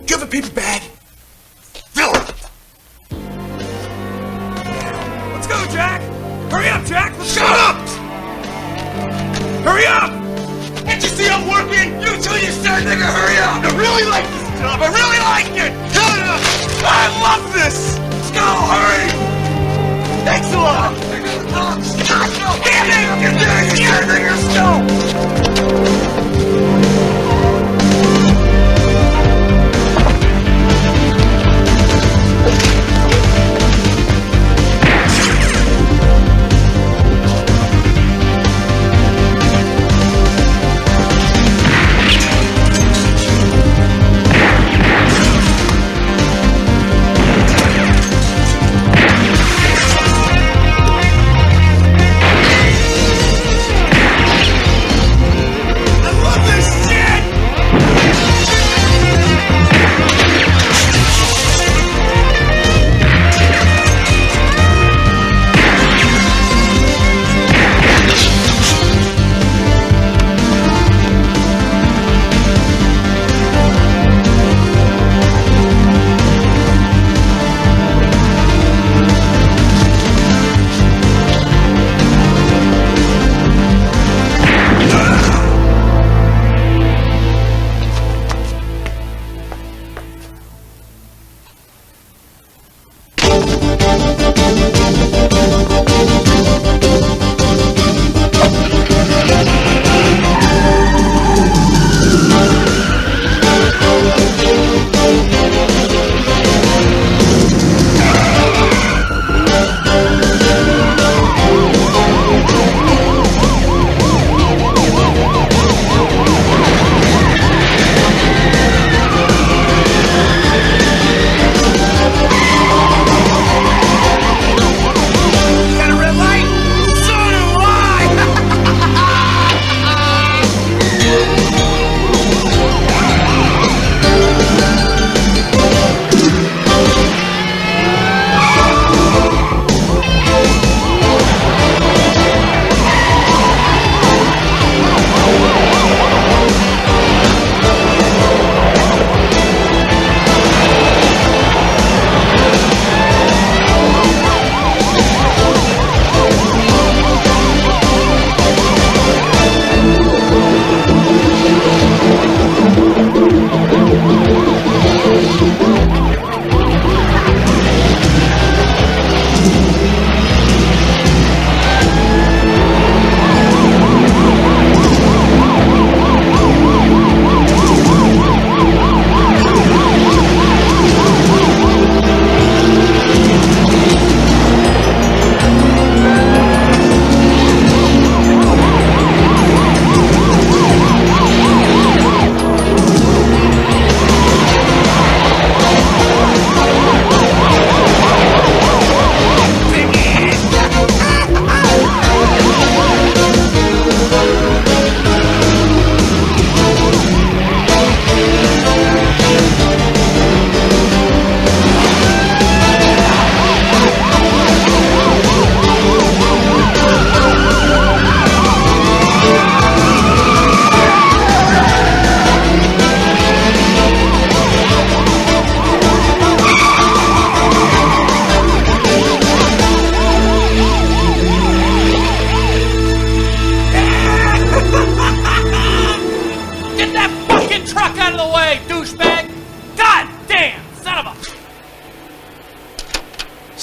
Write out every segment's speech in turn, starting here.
Do you have a paper bag? Fill it! Let's go, Jack! Hurry up, Jack! Shut up! Hurry up! Can't you see I'm working? You too, you sad nigga, hurry up! I really like this job, I really like it! I love this! Let's go, hurry! Thanks a lot! Damn it! Get there, you sad nigga, let's go!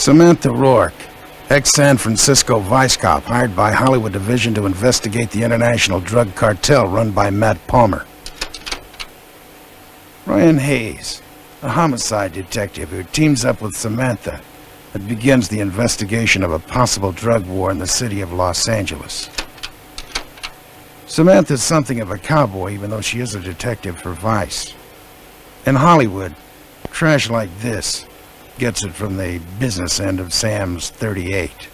Samantha Rourke, ex-San Francisco vice cop, hired by Hollywood Division to investigate the international drug cartel run by Matt Palmer. Ryan Hayes, a homicide detective who teams up with Samantha and begins the investigation of a possible drug war in the city of Los Angeles. Samantha's something of a cowboy, even though she is a detective for Vice. In Hollywood, trash like this gets it from the business end of Sam's 38.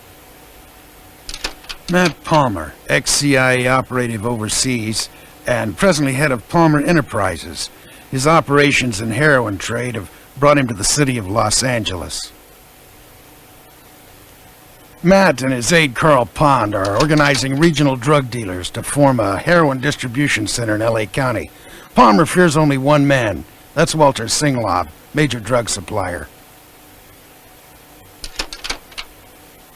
Matt Palmer, ex-CIA operative overseas, and presently head of Palmer Enterprises. His operations and heroin trade have brought him to the city of Los Angeles. Matt and his aide Carl Pond are organizing regional drug dealers to form a heroin distribution center in LA County. Palmer fears only one man, That's Walter Singlov, major drug supplier.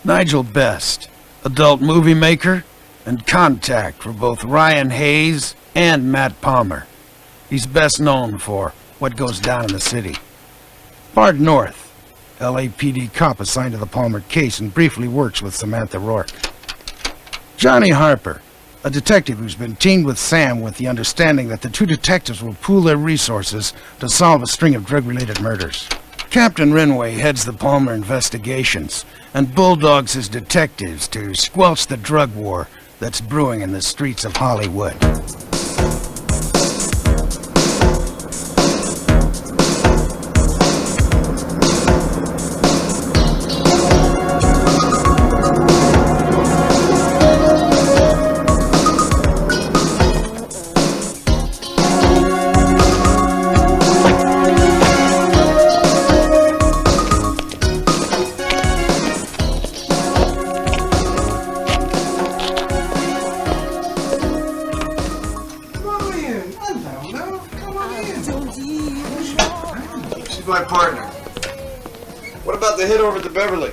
Nigel Best, adult movie maker and contact for both Ryan Hayes and Matt Palmer. He's best known for what goes down in the city. Bart North, LAPD cop assigned to the Palmer case and briefly works with Samantha Rourke. Johnny Harper, a detective who's been teamed with Sam with the understanding that the two detectives will pool their resources to solve a string of drug-related murders. Captain Renway heads the Palmer investigations and bulldogs his detectives to squelch the drug war that's brewing in the streets of Hollywood. My partner. What about the hit over at the Beverly?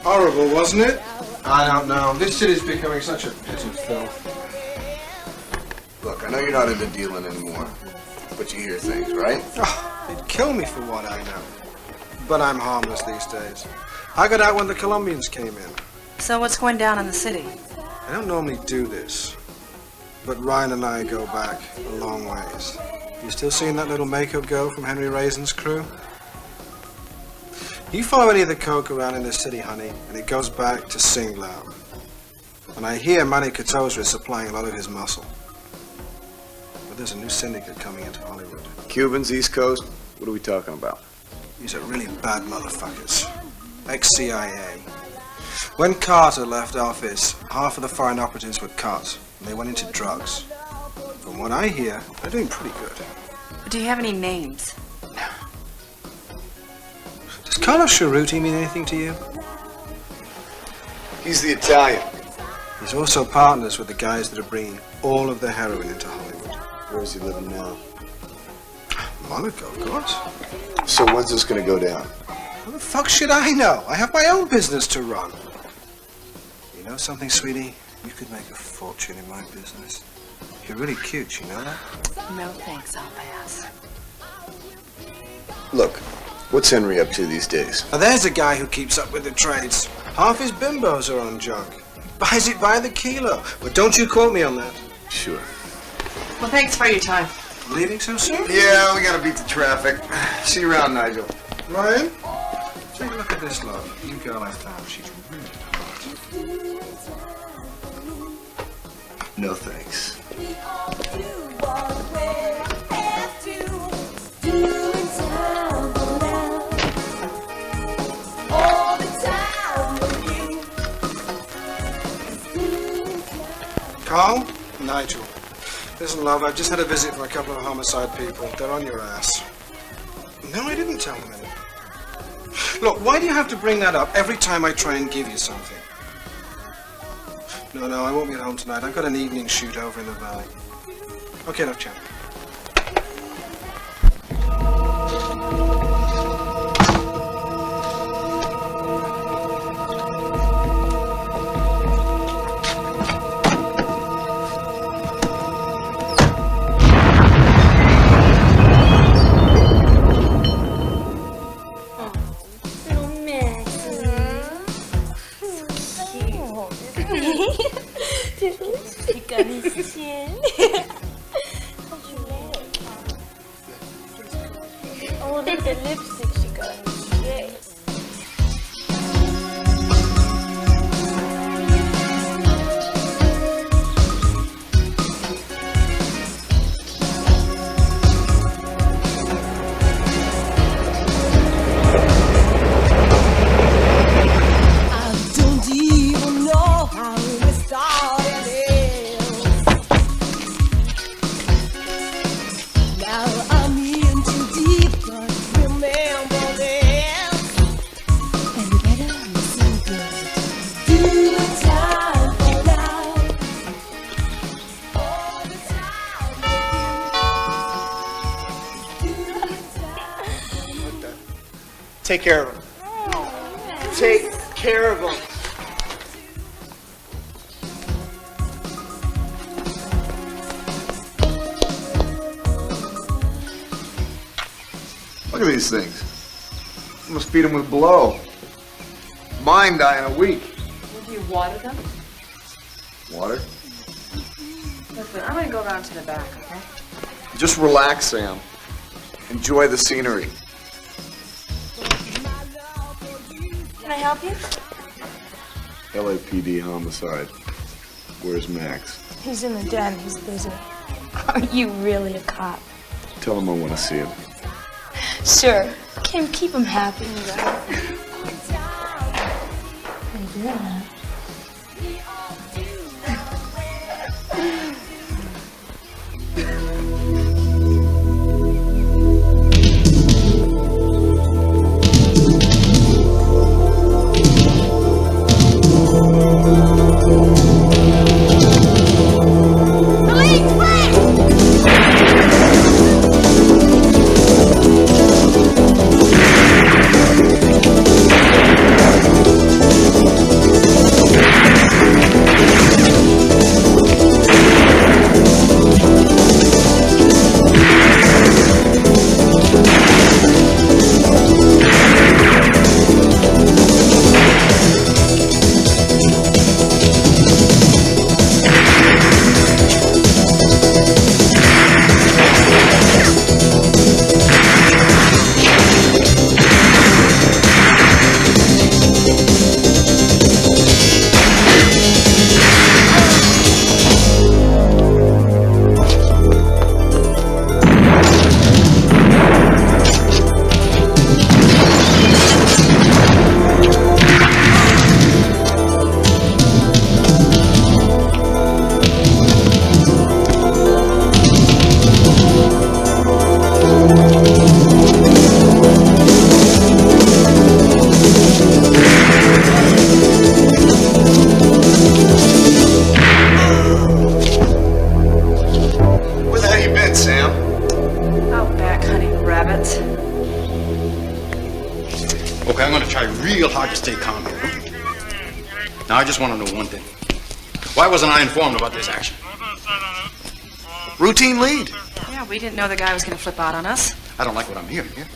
Horrible, wasn't it? I don't know. This city's becoming such a pit of filth. Look, I know you're not into dealing anymore, but you hear things, right? Oh, they'd kill me for what I know. But I'm harmless these days. I got out when the Colombians came in. So what's going down in the city? I don't normally do this, but Ryan and I go back a long ways. You still seeing that little makeup girl from Henry Raisin's crew? You follow any of the coke around in the city, honey, and it goes back to Singlov. And I hear Manny Katoza is supplying a lot of his muscle. But there's a new syndicate coming into Hollywood. Cubans, East Coast, what are we talking about? These are really bad motherfuckers. Ex-CIA. When Carter left office, half of the foreign operatives were cut, and they went into drugs. From what I hear, they're doing pretty good. Do you have any names? Does Carlos Cerruti mean anything to you? He's the Italian. He's also partners with the guys that are bringing all of the heroin into Hollywood. Where is he living now? Monaco, of course. So when's this gonna go down? How the fuck should I know? I have my own business to run. You know something, sweetie? You could make a fortune in my business. You're really cute, you know that? No thanks, I'll pass. Look, what's Henry up to these days? Now there's a guy who keeps up with the trades. Half his bimbos are on junk. He buys it by the kilo. But don't you quote me on that. Sure. Well, thanks for your time. Leaving so soon? Yeah, we gotta beat the traffic. See you around, Nigel. Ryan, take a look at this love. You girl I found, she's really hot. No thanks. Carl? Nigel. Listen, love, I've just had a visit from a couple of homicide people. They're on your ass. No, I didn't tell them anything. Look, why do you have to bring that up every time I try and give you something? No, I won't be at home tonight. I've got an evening shoot over in the valley. Okay, love, chat. Oh, look at the lipstick she got. Yay. I don't even know how we started this. Now I'm in too deep, but remember Take care of him. Take care of him. Look at these things. I'm gonna feed them with blow. Mine die in a week. Will you water them? Water? Listen, I'm gonna go around to the back, okay? Just relax, Sam. Enjoy the scenery. Can I help you? LAPD homicide. Where's Max? He's in the den. He's busy. Are you really a cop? Tell him I want to see him. Sure. Can keep him happy. How you doing, huh? Okay, I'm gonna try real hard to stay calm here. Now, I just want to know one thing. Why wasn't I informed about this action? Routine lead. Yeah, we didn't know the guy was gonna flip out on us. I don't like what I'm hearing here.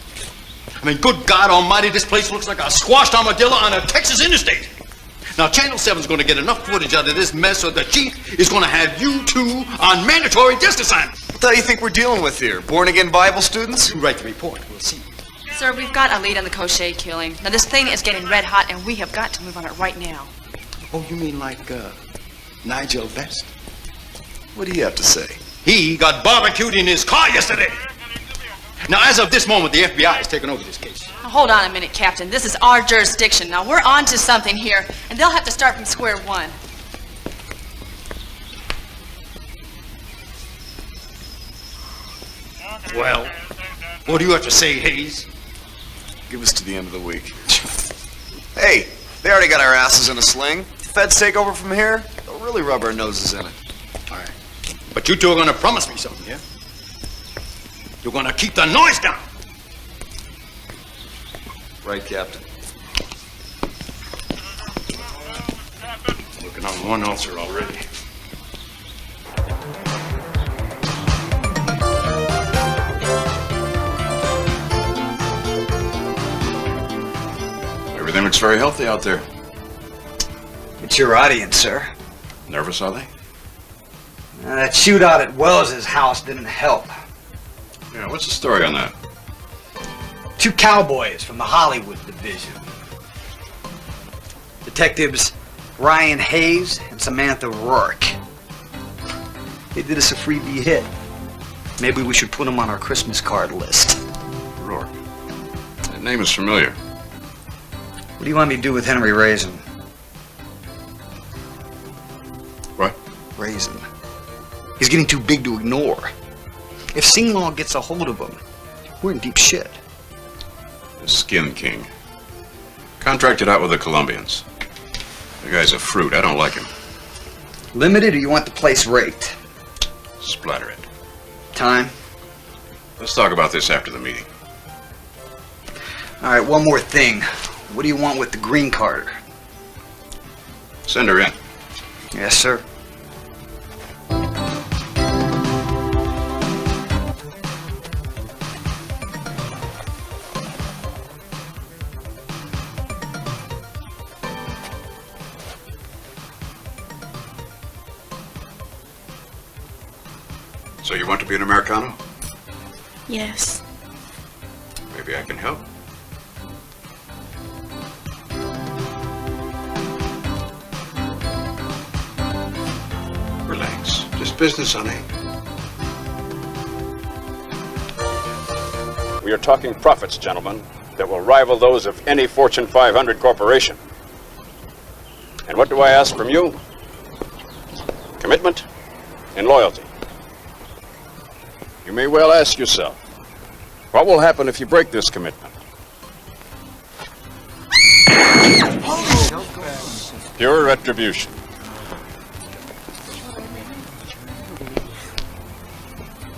I mean, good God almighty, this place looks like a squashed armadillo on a Texas interstate. Now, Channel 7's going to get enough footage out of this mess so the chief is going to have you two on mandatory desk assignment. What do you think we're dealing with here? Born-again Bible students? You write the report. We'll see. Sir, we've got a lead on the Cochet killing. Now, this thing is getting red hot, and we have got to move on it right now. Oh, you mean like Nigel Best? What do you have to say? He got barbecued in his car yesterday. Now, as of this moment, the FBI has taken over this case. Now, hold on a minute, Captain. This is our jurisdiction. Now, we're on to something here, and they'll have to start from square one. Well, what do you have to say, Hayes? Give us to the end of the week. Hey, they already got our asses in a sling. If the feds take over from here, they'll really rub our noses in it. All right. But you two are going to promise me something, yeah? You're going to keep the noise down. Right, Captain. Working on one ulcer already. Everything looks very healthy out there. It's your audience, sir. Nervous, are they? That shootout at Wells's house didn't help. Yeah, what's the story on that? 2 cowboys from the Hollywood division. Detectives Ryan Hayes and Samantha Rourke. They did us a freebie hit. Maybe we should put them on our Christmas card list. Rourke. That name is familiar. What do you want me to do with Henry Raisin? What? Raisin. He's getting too big to ignore. If Singlaw gets a hold of him, we're in deep shit. The Skin King. Contracted out with the Colombians. The guy's a fruit. I don't like him. Limited, or you want the place raked? Splatter it. Time? Let's talk about this after the meeting. All right, one more thing. What do you want with the green card? Send her in. Yes, sir. So you want to be an Americano? Yes. Maybe I can help. Relax. Just business, honey. We are talking profits, gentlemen, that will rival those of any Fortune 500 corporation. And what do I ask from you? Commitment and loyalty. You may well ask yourself, what will happen if you break this commitment? Pure retribution.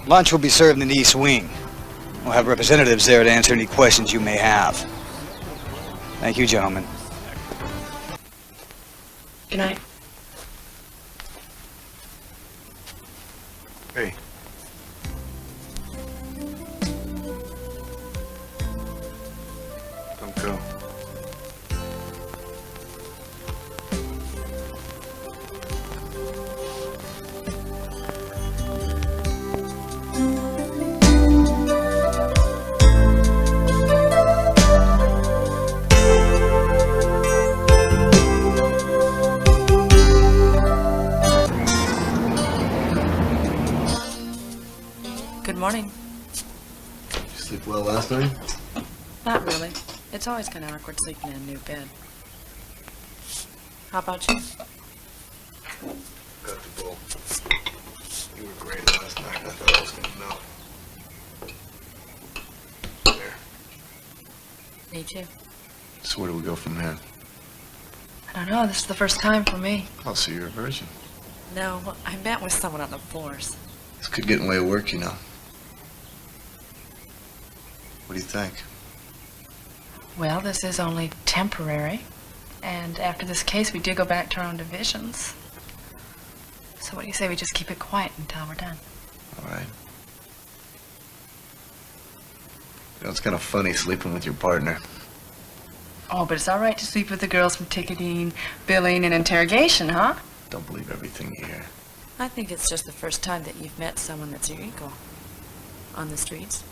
Lunch will be served in the East Wing. We'll have representatives there to answer any questions you may have. Thank you, gentlemen. Good night. Hey. Don't go. Good morning. You sleep well last night? Not really. It's always kind of awkward sleeping in a new bed. How about you? Got the bull. You were great last night. I thought I was gonna know. There. Me too. So where do we go from here? I don't know. This is the first time for me. I'll see your virgin. No, I met with someone on the floors. This could get in the way of work, you know. What do you think? Well, this is only temporary. And after this case, we do go back to our own divisions. So what do you say we just keep it quiet until we're done? All right. You know, it's kind of funny sleeping with your partner. Oh, but it's all right to sleep with the girls from ticketing, billing, and interrogation, huh? Don't believe everything you hear. I think it's just the first time that you've met someone that's your equal. On the streets.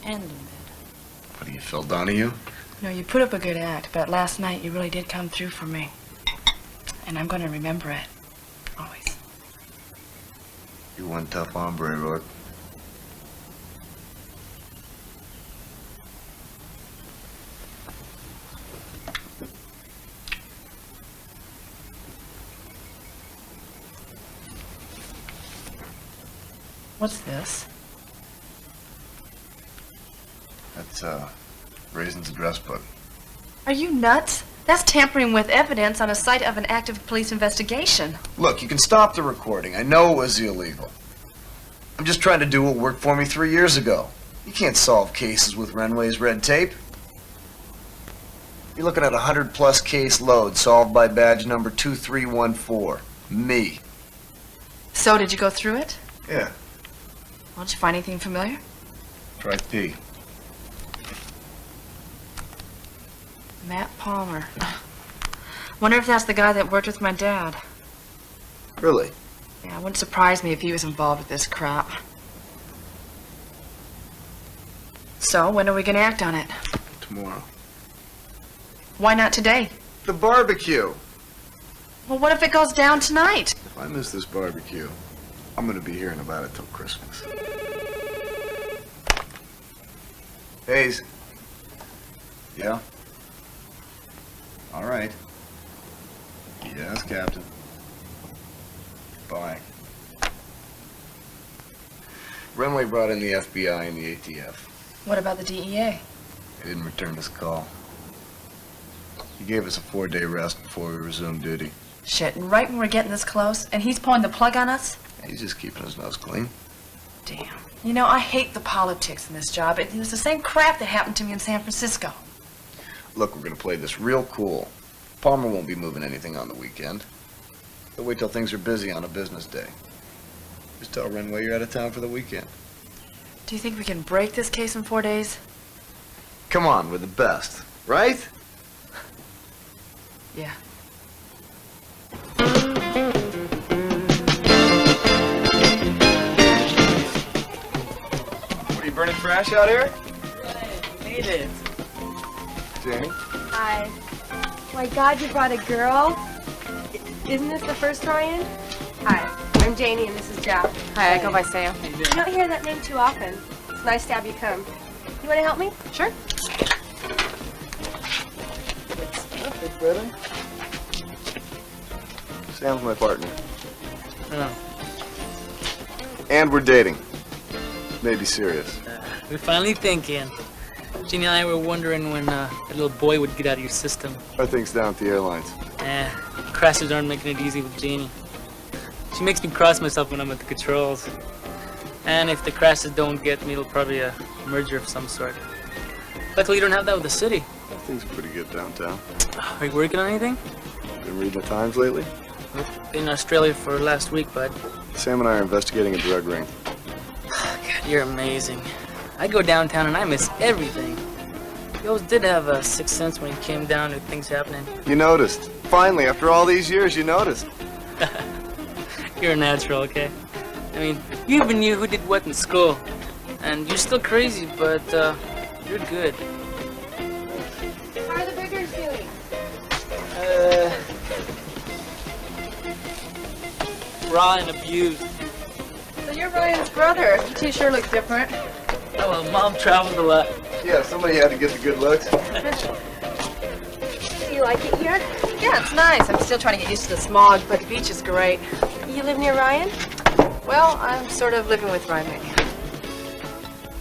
And in bed. What are you, Phil Donahue? No, you put up a good act, but last night you really did come through for me. And I'm going to remember it. Always. You one tough hombre, Rourke. What's this? That's, Raisin's address book. Are you nuts? That's tampering with evidence on a site of an active police investigation. Look, you can stop the recording. I know it was illegal. I'm just trying to do what worked for me 3 years ago. You can't solve cases with Renway's red tape. You're looking at a 100-plus case load solved by badge number 2314. Me. So, did you go through it? Yeah. Well, did you find anything familiar? Try P. Matt Palmer. Wonder if that's the guy that worked with my dad. Really? Yeah, it wouldn't surprise me if he was involved with this crap. So, when are we going to act on it? Tomorrow. Why not today? The barbecue. Well, what if it goes down tonight? If I miss this barbecue, I'm gonna be hearing about it till Christmas. Hayes. Yeah? All right. Yes, Captain. Bye. Renway brought in the FBI and the ATF. What about the DEA? They didn't return his call. He gave us a 4-day rest before we resumed duty. Shit, and right when we're getting this close, and he's pulling the plug on us? He's just keeping his nose clean. Damn. You know, I hate the politics in this job. It was the same crap that happened to me in San Francisco. Look, we're gonna play this real cool. Palmer won't be moving anything on the weekend. He'll wait till things are busy on a business day. Just tell Renway you're out of town for the weekend. Do you think we can break this case in 4 days? Come on, we're the best, right? Yeah. What are you burning trash out here? Made it. Janie? Hi. My God, you brought a girl? Isn't this the first Ryan? Hi, I'm Janie and this is Jeff. Hi, I go by Sam. You don't hear that name too often. It's nice to have you come. You want to help me? Sure. Hey, brother. Sam's my partner. Oh. And we're dating. Maybe serious. We're finally thinking. Jeannie and I were wondering when a little boy would get out of your system. Our thing's down at the airlines. Crashes aren't making it easy with Jeannie. She makes me cross myself when I'm at the controls. And if the crashes don't get me, it'll probably a merger of some sort. Luckily, you don't have that with the city. That thing's pretty good downtown. Are you working on anything? Been reading the Times lately? I've been in Australia for last week, bud. Sam and I are investigating a drug ring. God, you're amazing. I go downtown and I miss everything. You always did have a sixth sense when it came down to things happening. You noticed. Finally, after all these years, you noticed. You're a natural, okay? I mean, you even knew who did what in school. And you're still crazy, but you're good. How are the Biggers doing? Raw and abused. So you're Ryan's brother. You two sure look different. Oh, well, Mom traveled a lot. Yeah, somebody had to get the good looks. Do you like it here? Yeah, it's nice. I'm still trying to get used to the smog, but the beach is great. You live near Ryan? Well, I'm sort of living with Ryan right now.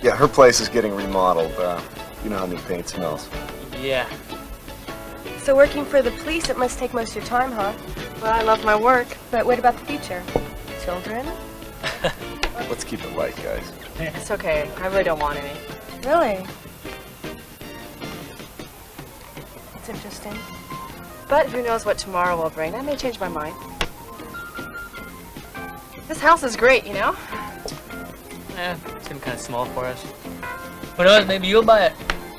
Yeah, her place is getting remodeled. You know how new paint smells. Yeah. So working for the police, it must take most of your time, huh? Well, I love my work. But what about the future? Children? Let's keep it light, guys. It's okay. I really don't want any. Really? That's interesting. But who knows what tomorrow will bring. I may change my mind. This house is great, you know? Yeah, it's been kind of small for us. Who knows, maybe you'll buy it.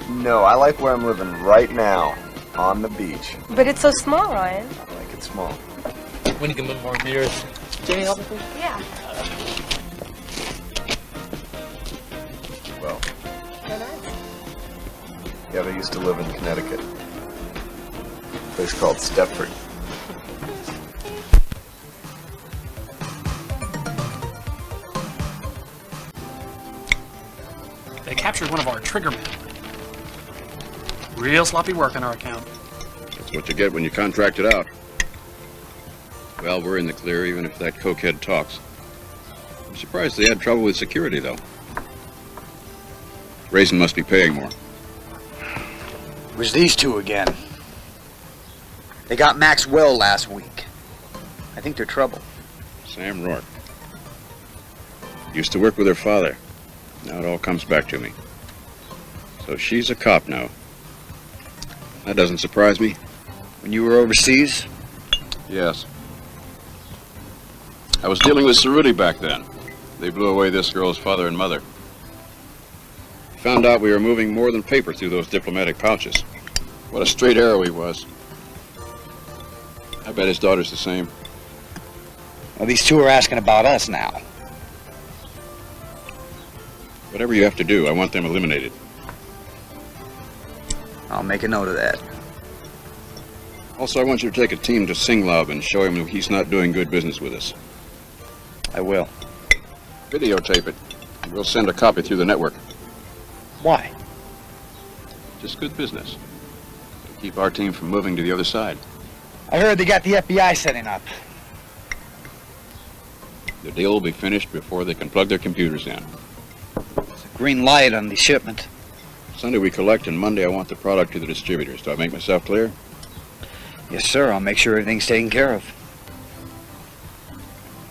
No, I like where I'm living right now, on the beach. But it's so small, Ryan. I like it small. We need to get more beers. Jenny, help me please? Yeah. Well, They're nice. yeah, they used to live in Connecticut. A place called Stepford. They captured one of our triggermen. Real sloppy work on our account. That's what you get when you contract it out. Well, we're in the clear, even if that cokehead talks. I'm surprised they had trouble with security, though. Raisin must be paying more. It was these two again. They got Maxwell last week. I think they're trouble. Sam Rourke. Used to work with her father. Now it all comes back to me. So she's a cop now. That doesn't surprise me. When you were overseas? Yes. I was dealing with Cerruti back then. They blew away this girl's father and mother. Found out we were moving more than paper through those diplomatic pouches. What a straight arrow he was. I bet his daughter's the same. Well, these two are asking about us now. Whatever you have to do, I want them eliminated. I'll make a note of that. Also, I want you to take a team to Singlab and show him he's not doing good business with us. I will. Videotape it. We'll send a copy through the network. Why? Just good business. To keep our team from moving to the other side. I heard they got the FBI setting up. The deal will be finished before they can plug their computers in. It's a green light on the shipment. Sunday we collect, and Monday I want the product to the distributors. Do I make myself clear? Yes, sir. I'll make sure everything's taken care of.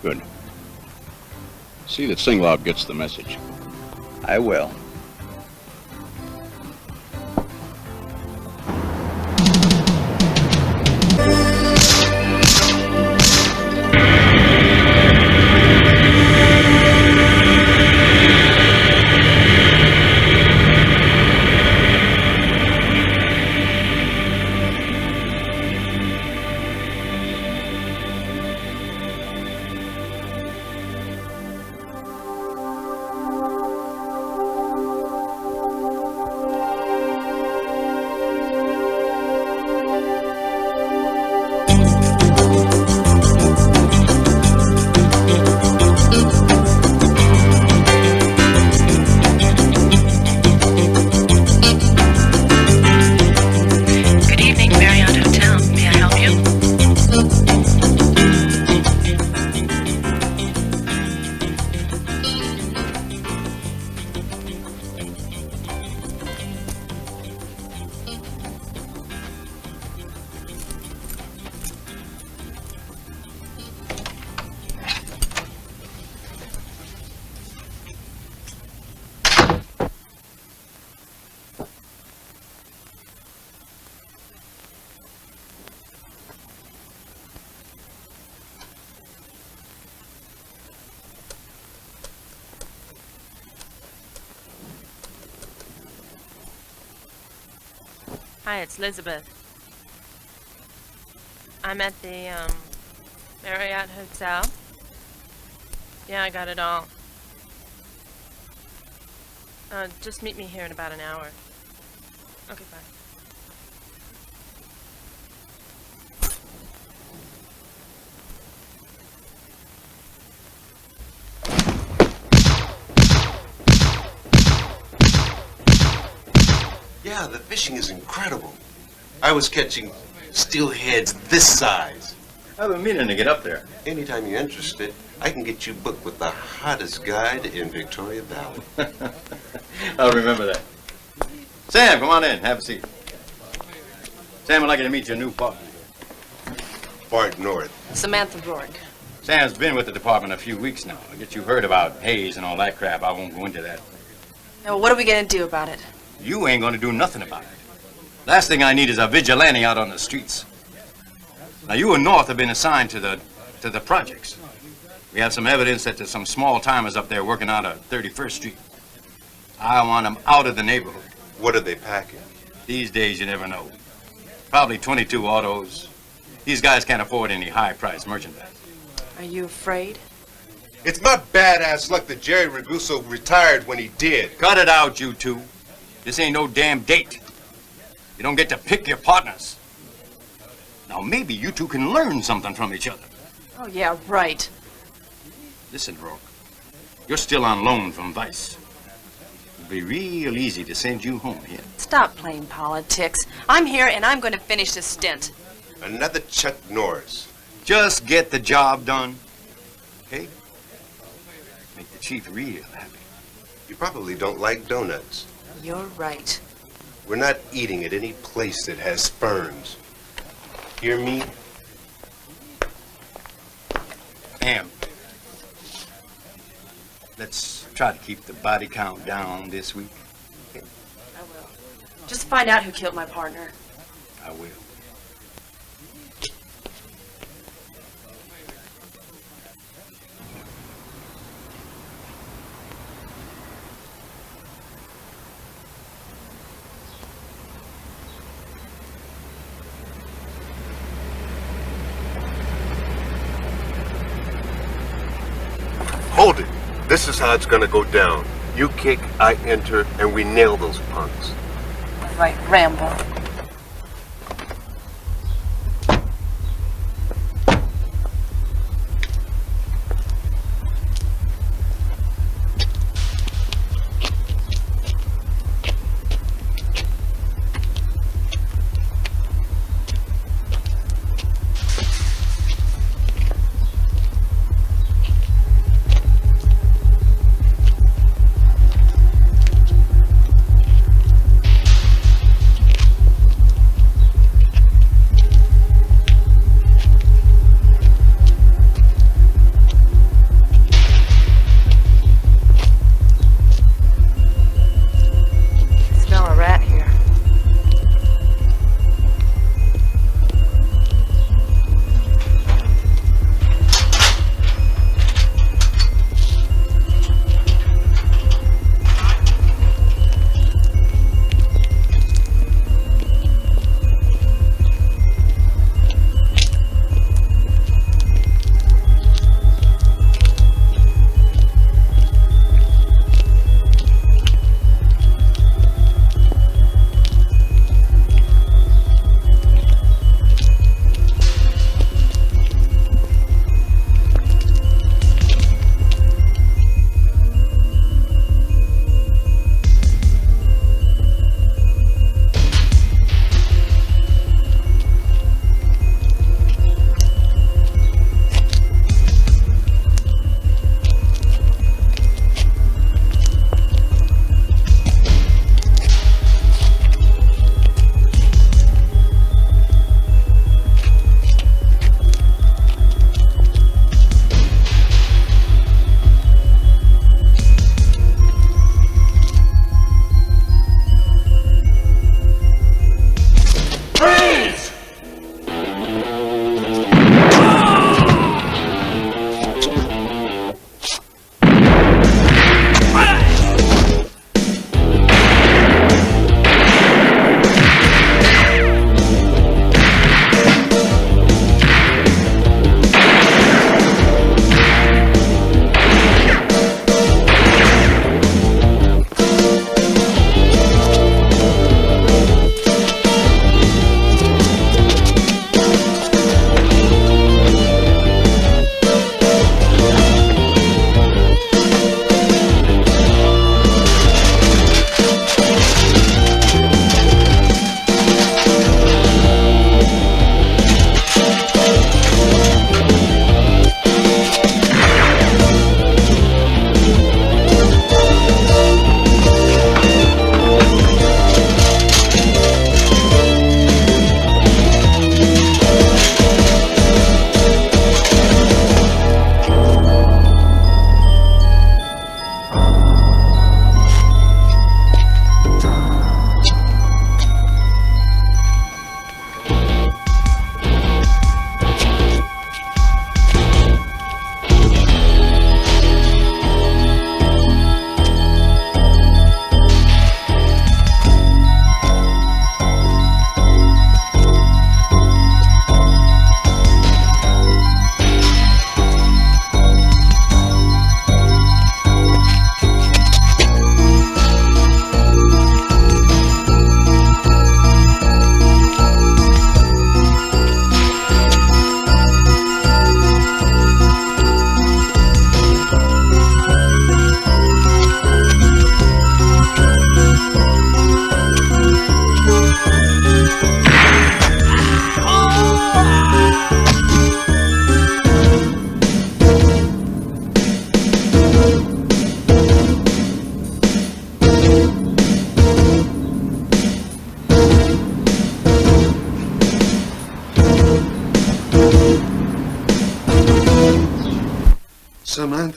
Good. See that Singlab gets the message. I will. Hi, it's Elizabeth. I'm at the, Marriott Hotel. Yeah, I got it all. Just meet me here in about an hour. Okay, bye. Yeah, the fishing is incredible. I was catching steelheads this size. I've been meaning to get up there. Anytime you're interested, I can get you booked with the hottest guide in Victoria Valley. I'll remember that. Sam, come on in. Have a seat. Sam, I'd like you to meet your new partner. Bart North. Samantha Rourke. Sam's been with the department a few weeks now. I guess you've heard about Hayes and all that crap. I won't go into that. Now, what are we going to do about it? You ain't going to do nothing about it. Last thing I need is a vigilante out on the streets. Now, you and North have been assigned to the projects. We have some evidence that there's some small-timers up there working out of 31st Street. I want them out of the neighborhood. What are they packing? These days, you never know. Probably 22 autos. These guys can't afford any high-priced merchandise. Are you afraid? It's my badass luck that Jerry Raguso retired when he did. Cut it out, you two. This ain't no damn date. You don't get to pick your partners. Now, maybe you two can learn something from each other. Oh, yeah, right. Listen, Rourke. You're still on loan from Vice. It'll be real easy to send you home here. Stop playing politics. I'm here and I'm going to finish this stint. Another Chuck Norris. Just get the job done. Okay? Make the chief real happy. You probably don't like donuts. You're right. We're not eating at any place that has ferns. Hear me? Am. Let's try to keep the body count down this week. I will. Just find out who killed my partner. I will. Hold it. This is how it's gonna go down. You kick, I enter, and we nail those punks. Right, Rambo.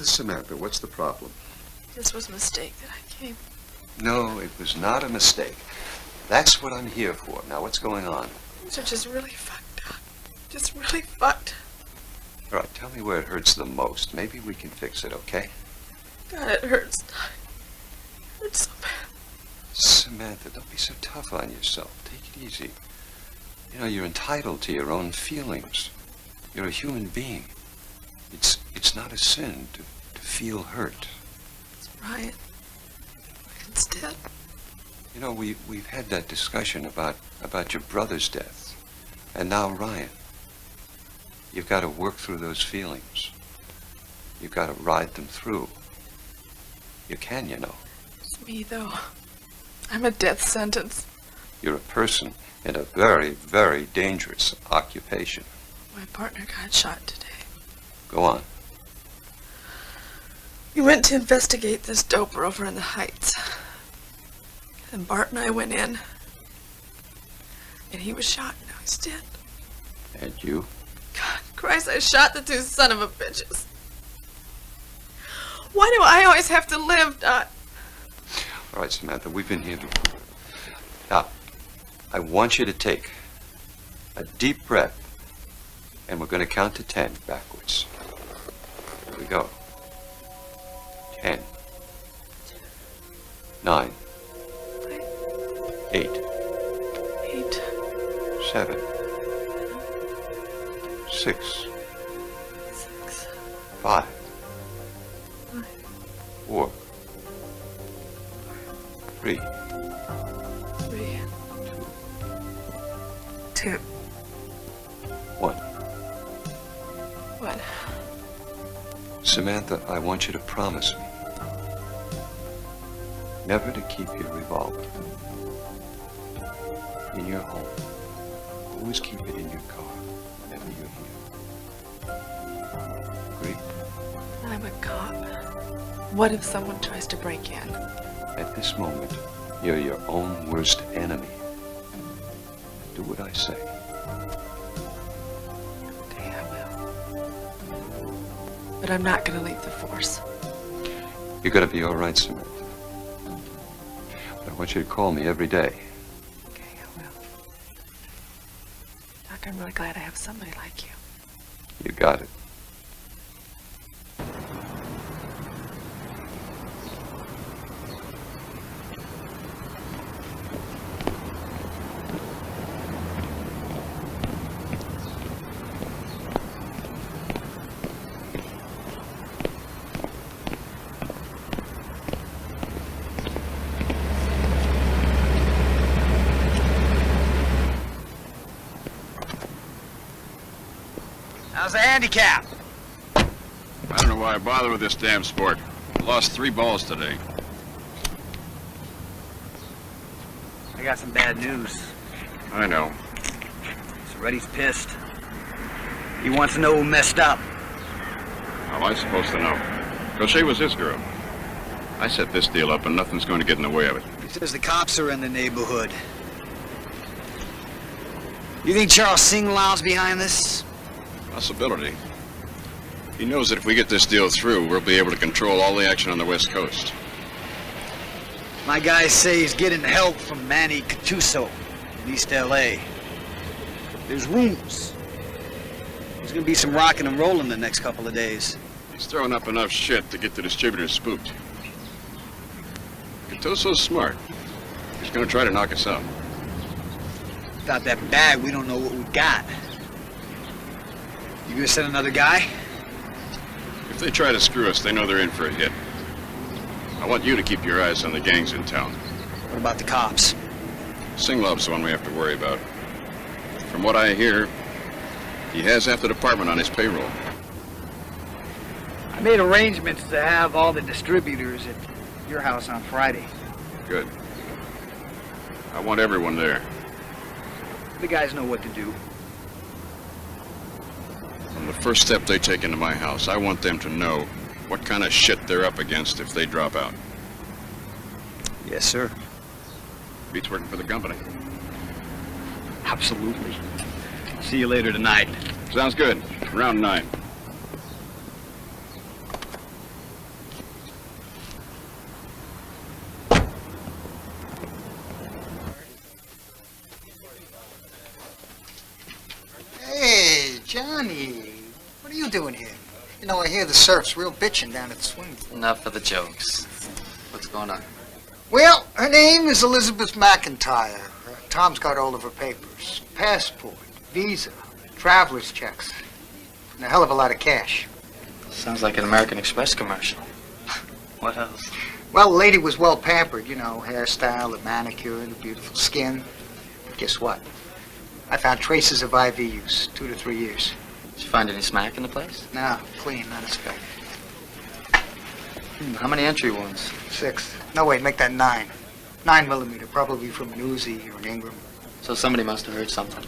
Samantha, what's the problem? This was a mistake that I came. No, it was not a mistake. That's what I'm here for. Now, what's going on? Things are just really fucked up. Just really fucked. All right, tell me where it hurts the most. Maybe we can fix it, okay? God, it hurts. It hurts so bad. Samantha, don't be so tough on yourself. Take it easy. You know, you're entitled to your own feelings. You're a human being. It's not a sin to feel hurt. It's Ryan. Ryan's dead. You know, we've had that discussion about your brother's death. And now Ryan. You've got to work through those feelings. You've got to ride them through. You can, you know. It's me, though. I'm a death sentence. You're a person in a very, very dangerous occupation. My partner got shot today. Go on. We went to investigate this doper over in the Heights. And Bart and I went in. And he was shot. Now he's dead. And you? God, Christ, I shot the two son of a bitches. Why do I always have to live, Dot? All right, Samantha, we've been here before. Now, I want you to take a deep breath, and we're going to count to 10 backwards. Here we go. 10. 9. 8. 7. 6. 5. 4. 3. 2. 1. What? Samantha, I want you to promise me never to keep your revolver in your home. Always keep it in your car whenever you're here. Agree? I'm a cop. What if someone tries to break in? At this moment, you're your own worst enemy. Do what I say. Okay, I will. But I'm not going to leave the force. You're gonna be all right, Samantha. But I want you to call me every day. Okay, I will. Doc, I'm really glad I have somebody like you. You got it. How's the handicap? I don't know why I bother with this damn sport. Lost 3 balls today. I got some bad news. I know. So Reddy's pissed. He wants to know who messed up. How am I supposed to know? Gaucher was his girl. I set this deal up and nothing's going to get in the way of it. He says the cops are in the neighborhood. You think Charles Singlow's behind this? Possibility. He knows that if we get this deal through, we'll be able to control all the action on the West Coast. My guys say he's getting help from Manny Cattuso in East L.A. There's rumors. There's gonna be some rocking and rolling the next couple of days. He's throwing up enough shit to get the distributors spooked. Cattuso's smart. He's gonna try to knock us out. Without that bag, we don't know what we got. You gonna send another guy? If they try to screw us, they know they're in for a hit. I want you to keep your eyes on the gangs in town. What about the cops? Singlov's the one we have to worry about. From what I hear, he has half the department on his payroll. I made arrangements to have all the distributors at your house on Friday. Good. I want everyone there. The guys know what to do. From the first step they take into my house, I want them to know what kind of shit they're up against if they drop out. Yes, sir. Beats working for the company. Absolutely. See you later tonight. Sounds good. Around 9. Johnny, what are you doing here? You know, I hear the surf's real bitchin' down at the swimming pool. Enough of the jokes. What's going on? Well, her name is Elizabeth McIntyre. Tom's got all of her papers. Passport, visa, traveler's checks, and a hell of a lot of cash. Sounds like an American Express commercial. What else? Well, the lady was well pampered, you know, hairstyle, a manicure, and a beautiful skin. But guess what? I found traces of IV use, 2 to 3 years. Did you find any smack in the place? No, clean, not a speck. How many entry wounds? 6. No, wait, make that 9. 9mm, probably from an Uzi or an Ingram. So somebody must have heard something.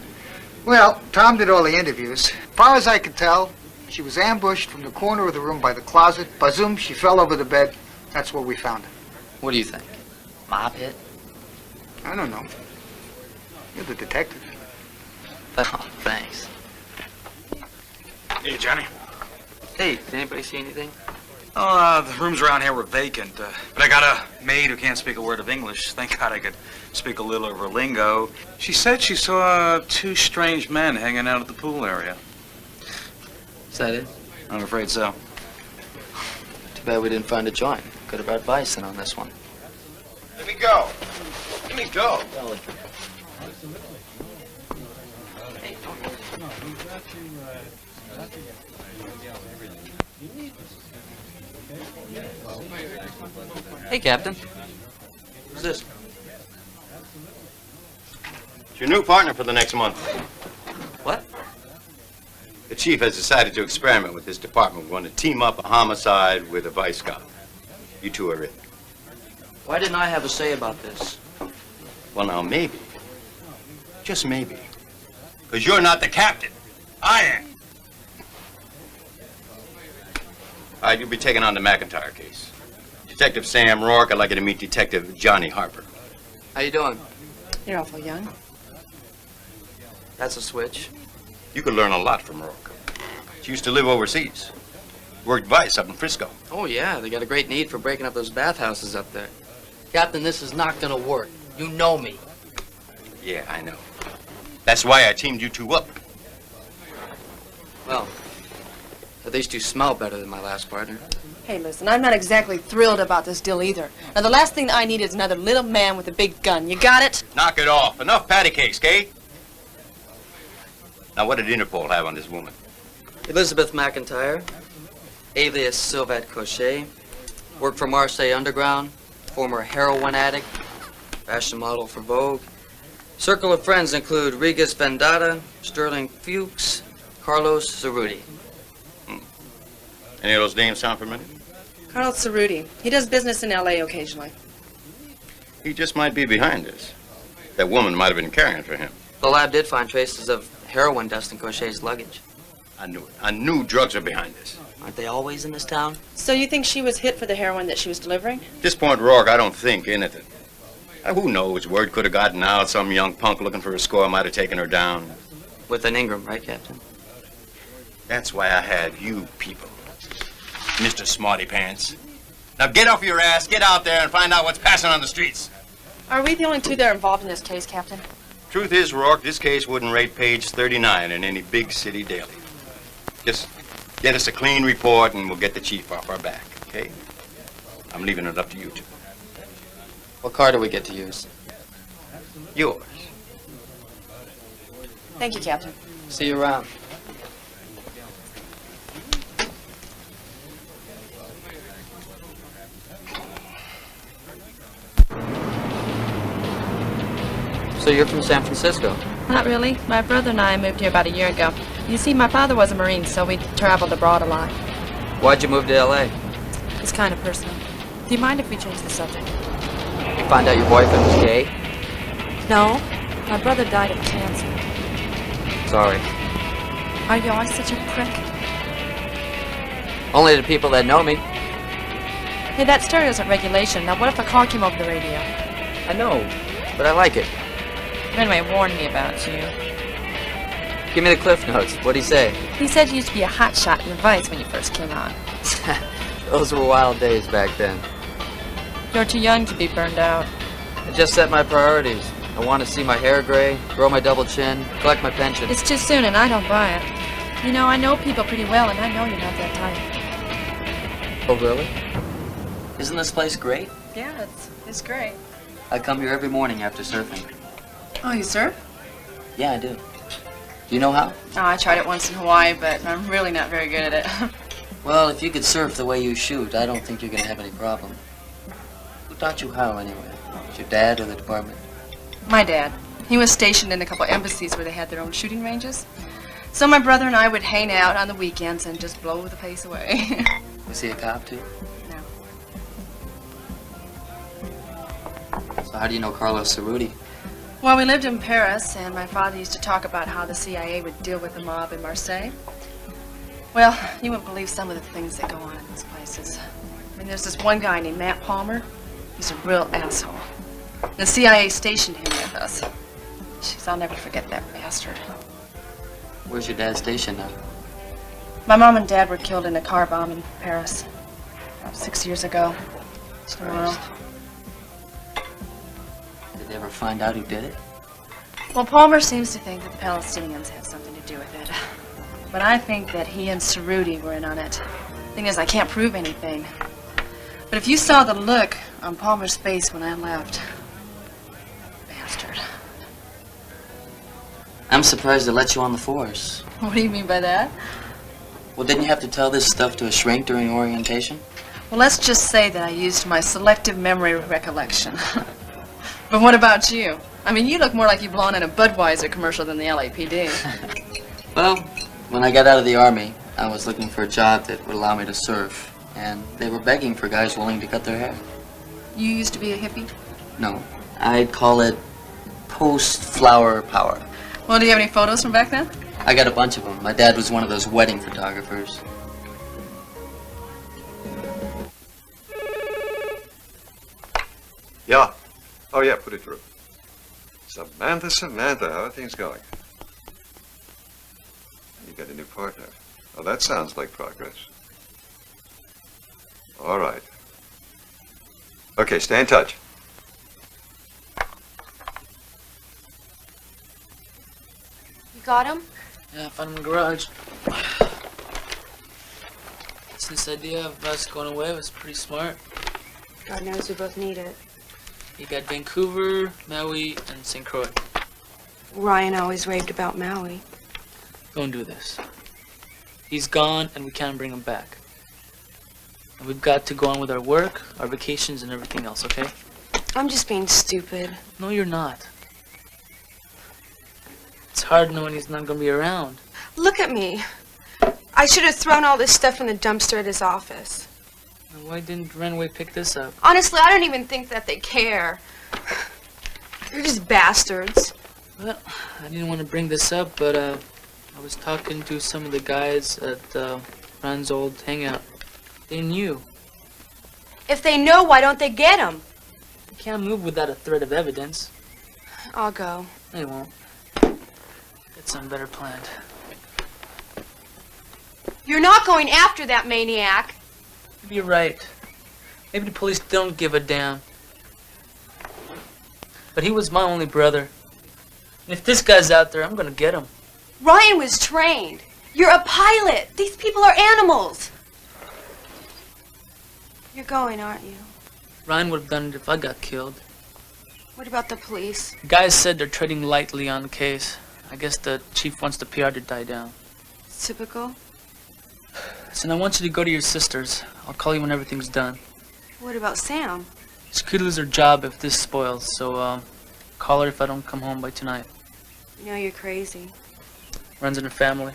Well, Tom did all the interviews. As far as I could tell, she was ambushed from the corner of the room by the closet. Bazoom, she fell over the bed. That's where we found her. What do you think? Mob hit? I don't know. You're the detective. Oh, thanks. Hey, Johnny. Hey, did anybody see anything? Oh, the rooms around here were vacant, but I got a maid who can't speak a word of English. Thank God I could speak a little of her lingo. She said she saw 2 strange men hanging out at the pool area. Is that it? I'm afraid so. Too bad we didn't find a joint. Could have brought bison on this one. Let me go. Let me go. Hey, Captain. Who's this? It's your new partner for the next month. What? The chief has decided to experiment with his department. We're going to team up a homicide with a vice cop. You two are it. Why didn't I have a say about this? Well, now, maybe. Just maybe. Because you're not the captain. I am. All right, you'll be taking on the McIntyre case. Detective Sam Rourke, I'd like you to meet Detective Johnny Harper. How you doing? You're awful young. That's a switch. You could learn a lot from Rourke. She used to live overseas. Worked vice up in Frisco. Oh, yeah, they got a great need for breaking up those bathhouses up there. Captain, this is not gonna work. You know me. Yeah, I know. That's why I teamed you two up. Well, at least you smell better than my last partner. Hey, listen, I'm not exactly thrilled about this deal either. Now, the last thing I need is another little man with a big gun. You got it? Knock it off. Enough patty cakes, Kate. Now, what did Interpol have on this woman? Elizabeth McIntyre, alias Sylvette Cochet, worked for Marseille Underground, former heroin addict, fashion model for Vogue. Circle of friends include Regis Vendetta, Sterling Fuchs, Carlos Cerruti. Any of those names sound familiar? Carlos Cerruti. He does business in L.A. occasionally. He just might be behind this. That woman might have been carrying it for him. The lab did find traces of heroin dust in Cochet's luggage. I knew it. I knew drugs are behind this. Aren't they always in this town? So you think she was hit for the heroin that she was delivering? At this point, Rourke, I don't think anything. Who knows? Word could have gotten out. Some young punk looking for a score might have taken her down. With an Ingram, right, Captain? That's why I had you people. Mr. Smarty Pants. Now get off your ass, get out there, and find out what's passing on the streets. Are we the only two that are involved in this case, Captain? Truth is, Rourke, this case wouldn't rate page 39 in any big city daily. Just get us a clean report and we'll get the chief off our back, okay? I'm leaving it up to you two. What car do we get to use? Yours. Thank you, Captain. See you around. So you're from San Francisco? Not really. My brother and I moved here about a year ago. You see, my father was a Marine, so we traveled abroad a lot. Why'd you move to L.A.? It's kind of personal. Do you mind if we change the subject? You find out your boyfriend was gay? No. My brother died of cancer. Sorry. Are you always such a prick? Only to people that know me. Hey, that stereo isn't regulation. Now, what if a car came over the radio? I know, but I like it. Anyway, warned me about you. Give me the Cliff Notes. What'd he say? He said you used to be a hotshot in the Vice when you first came on. Those were wild days back then. You're too young to be burned out. I just set my priorities. I want to see my hair gray, grow my double chin, collect my pension. It's too soon, and I don't buy it. You know, I know people pretty well, and I know you're not that type. Oh, really? Isn't this place great? Yeah, it's great. I come here every morning after surfing. Oh, you surf? Yeah, I do. Do you know how? Oh, I tried it once in Hawaii, but I'm really not very good at it. Well, if you could surf the way you shoot, I don't think you're going to have any problem. Who taught you how, anyway? Was your dad or the department? My dad. He was stationed in a couple embassies where they had their own shooting ranges. So my brother and I would hang out on the weekends and just blow the pace away. Was he a cop, too? No. So how do you know Carlos Cerruti? Well, we lived in Paris, and my father used to talk about how the CIA would deal with the mob in Marseille. Well, you wouldn't believe some of the things that go on in those places. I mean, there's this one guy named Matt Palmer. He's a real asshole. The CIA stationed him with us. Jeez, I'll never forget that bastard. Where's your dad stationed now? My mom and dad were killed in a car bomb in Paris about 6 years ago. Tomorrow. Did they ever find out who did it? Well, Palmer seems to think that the Palestinians had something to do with it. But I think that he and Cerruti were in on it. Thing is, I can't prove anything. But if you saw the look on Palmer's face when I left... Bastard. I'm surprised they let you on the force. What do you mean by that? Well, didn't you have to tell this stuff to a shrink during orientation? Well, let's just say that I used my selective memory recollection. But what about you? I mean, you look more like you belong in a Budweiser commercial than the LAPD. Well, when I got out of the Army, I was looking for a job that would allow me to surf. And they were begging for guys willing to cut their hair. You used to be a hippie? No, I'd call it post-flower power. Well, do you have any photos from back then? I got a bunch of them. My dad was one of those wedding photographers. Yeah. Oh, yeah, put it through. Samantha, how are things going? You got a new partner. Oh, that sounds like progress. All right. Okay, stay in touch. You got him? Yeah, I found him in the garage. This idea of us going away was pretty smart. God knows we both need it. You got Vancouver, Maui, and St. Croix. Ryan always raved about Maui. Don't do this. He's gone, and we can't bring him back. And we've got to go on with our work, our vacations, and everything else, okay? I'm just being stupid. No, you're not. It's hard knowing he's not going to be around. Look at me. I should have thrown all this stuff in the dumpster at his office. Now, why didn't Renway pick this up? Honestly, I don't even think that they care. They're just bastards. Well, I didn't want to bring this up, but I was talking to some of the guys at Ron's old hangout. They knew. If they know, why don't they get him? You can't move without a threat of evidence. I'll go. They won't. Get something better planned. You're not going after that maniac. Maybe you're right. Maybe the police don't give a damn. But he was my only brother. And if this guy's out there, I'm gonna get him. Ryan was trained. You're a pilot. These people are animals. You're going, aren't you? Ryan would have done it if I got killed. What about the police? The guys said they're treading lightly on the case. I guess the chief wants the PR to die down. It's typical. Listen, I want you to go to your sister's. I'll call you when everything's done. What about Sam? She could lose her job if this spoils, so call her if I don't come home by tonight. You know you're crazy. Runs in her family.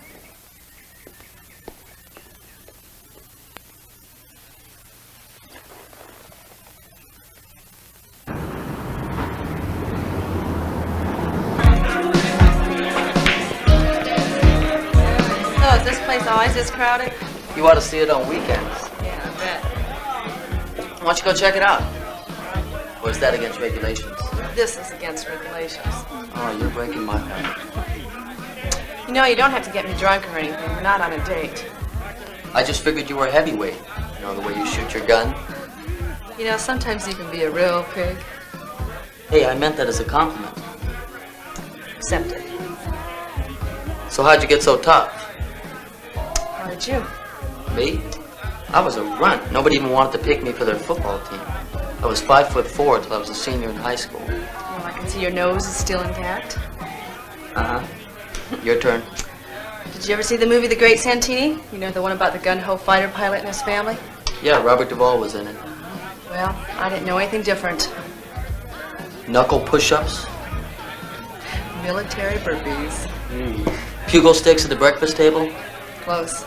So, is this place always this crowded? You ought to see it on weekends. Yeah, I bet. Why don't you go check it out? Or is that against regulations? This is against regulations. Oh, you're breaking my heart. You know, you don't have to get me drunk or anything. We're not on a date. I just figured you were a heavyweight. You know, the way you shoot your gun. You know, sometimes you can be a real pig. Hey, I meant that as a compliment. Accepted. So how'd you get so tough? about you? Me? I was a runt. Nobody even wanted to pick me for their football team. I was 5'4" till I was a senior in high school. Well, I can see your nose is still intact. Uh-huh. Your turn. Did you ever see the movie The Great Santini? You know, the one about the gun-ho fighter pilot and his family? Yeah, Robert Duvall was in it. Well, I didn't know anything different. Knuckle push-ups. Military burpees. Pugil sticks at the breakfast table. Close.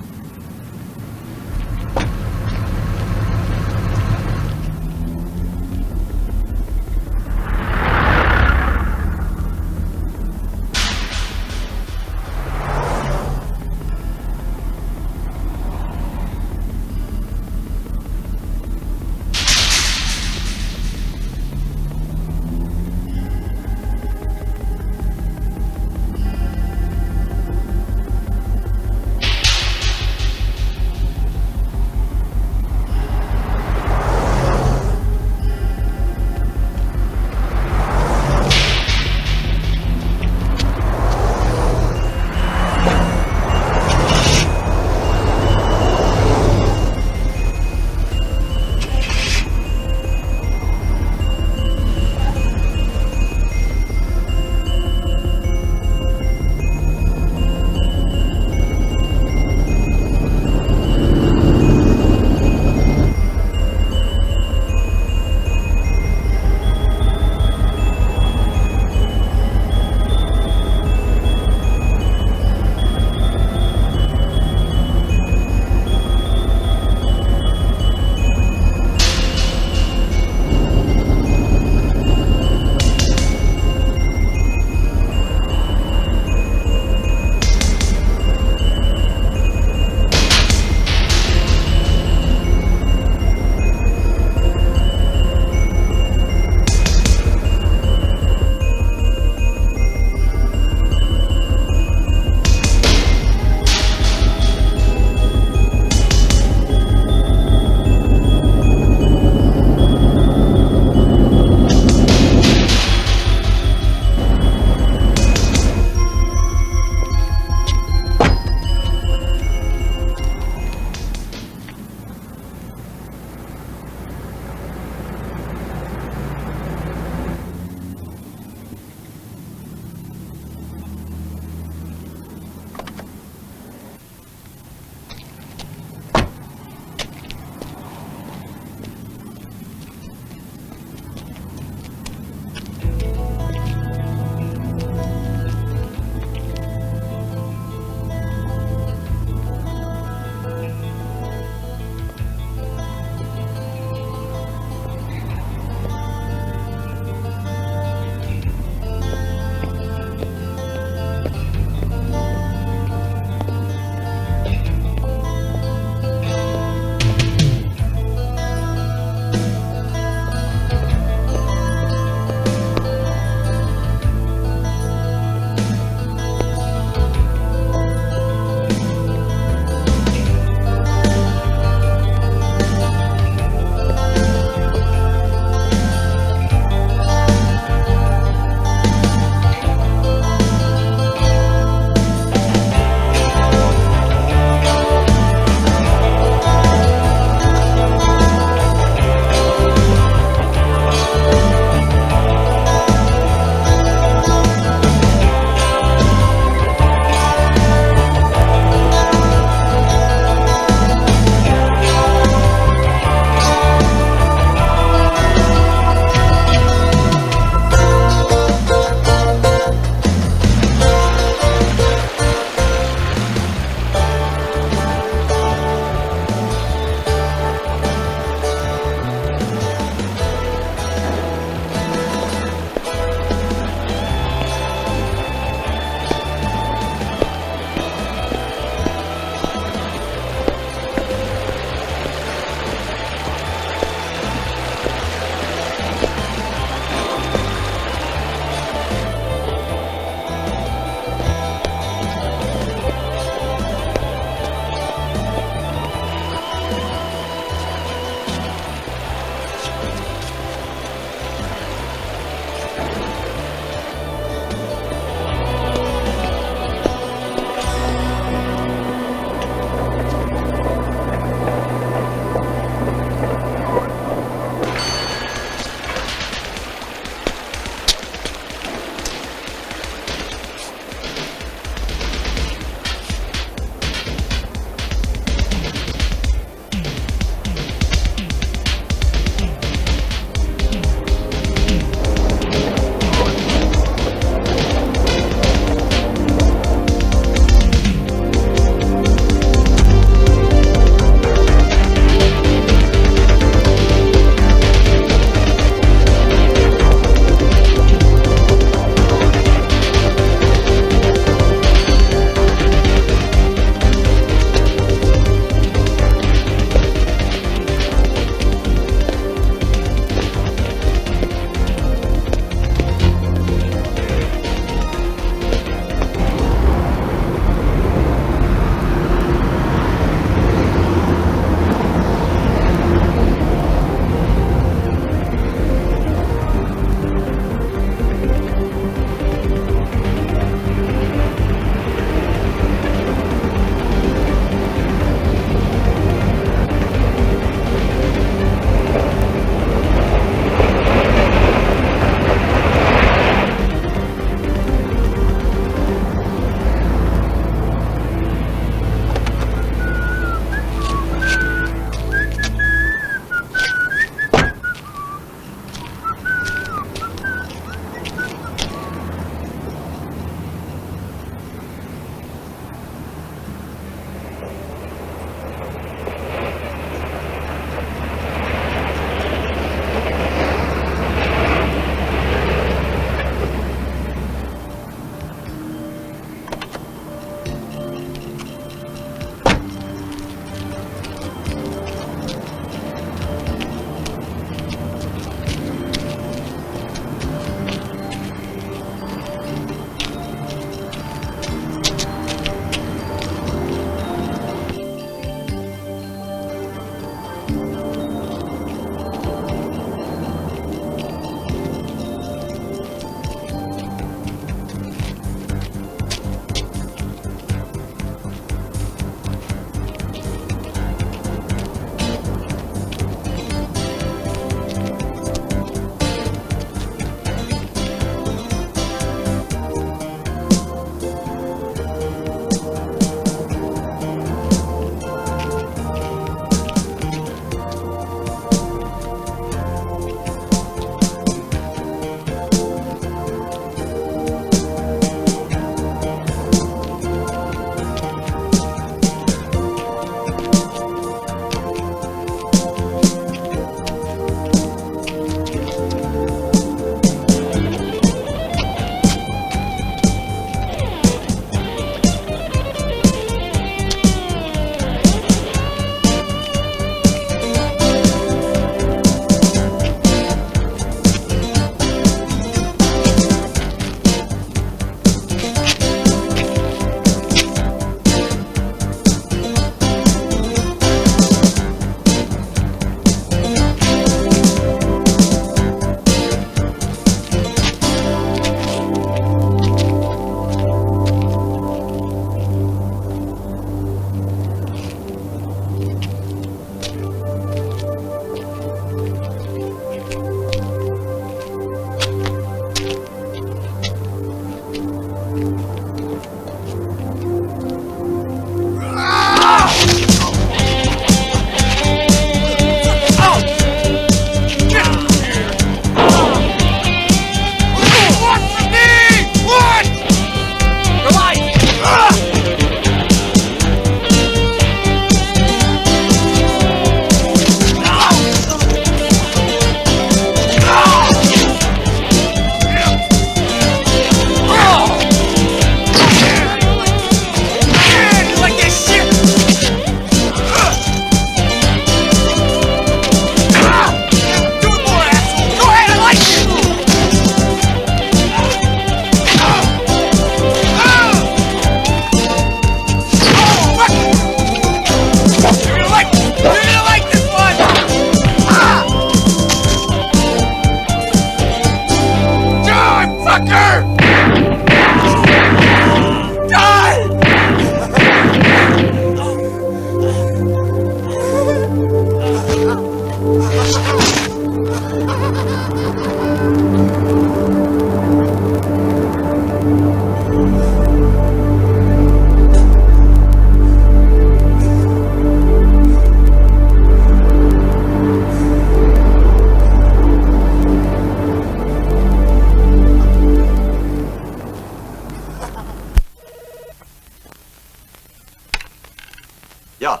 Yeah.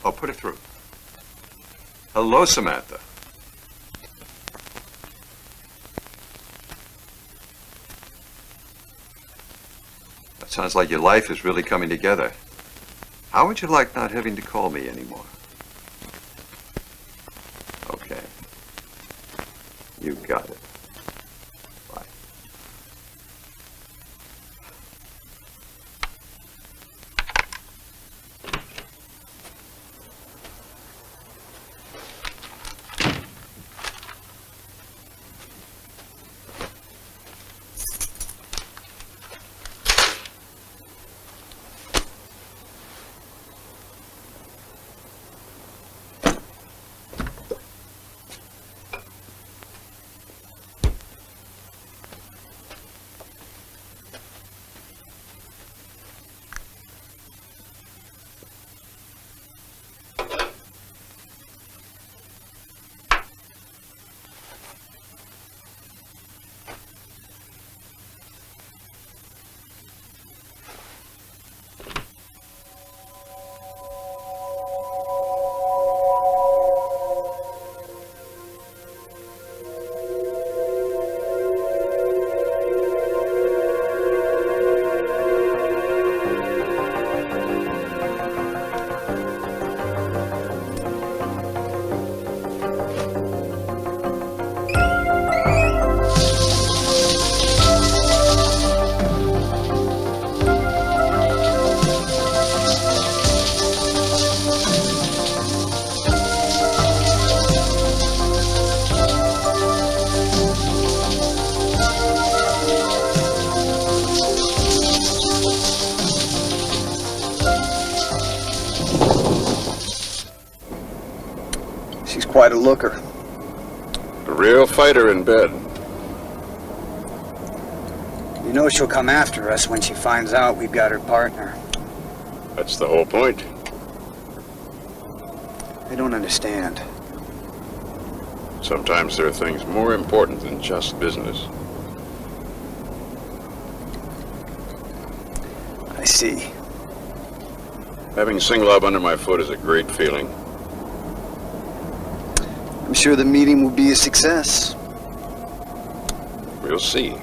Oh, put it through. Hello, Samantha. That sounds like your life is really coming together. How would you like not having to call me anymore? Okay. You got it. Bye. She's quite a looker. A real fighter in bed. You know she'll come after us when she finds out we've got her partner. That's the whole point. They don't understand. Sometimes there are things more important than just business. I see. Having Singlab under my foot is a great feeling. I'm sure the meeting will be a success. We'll see.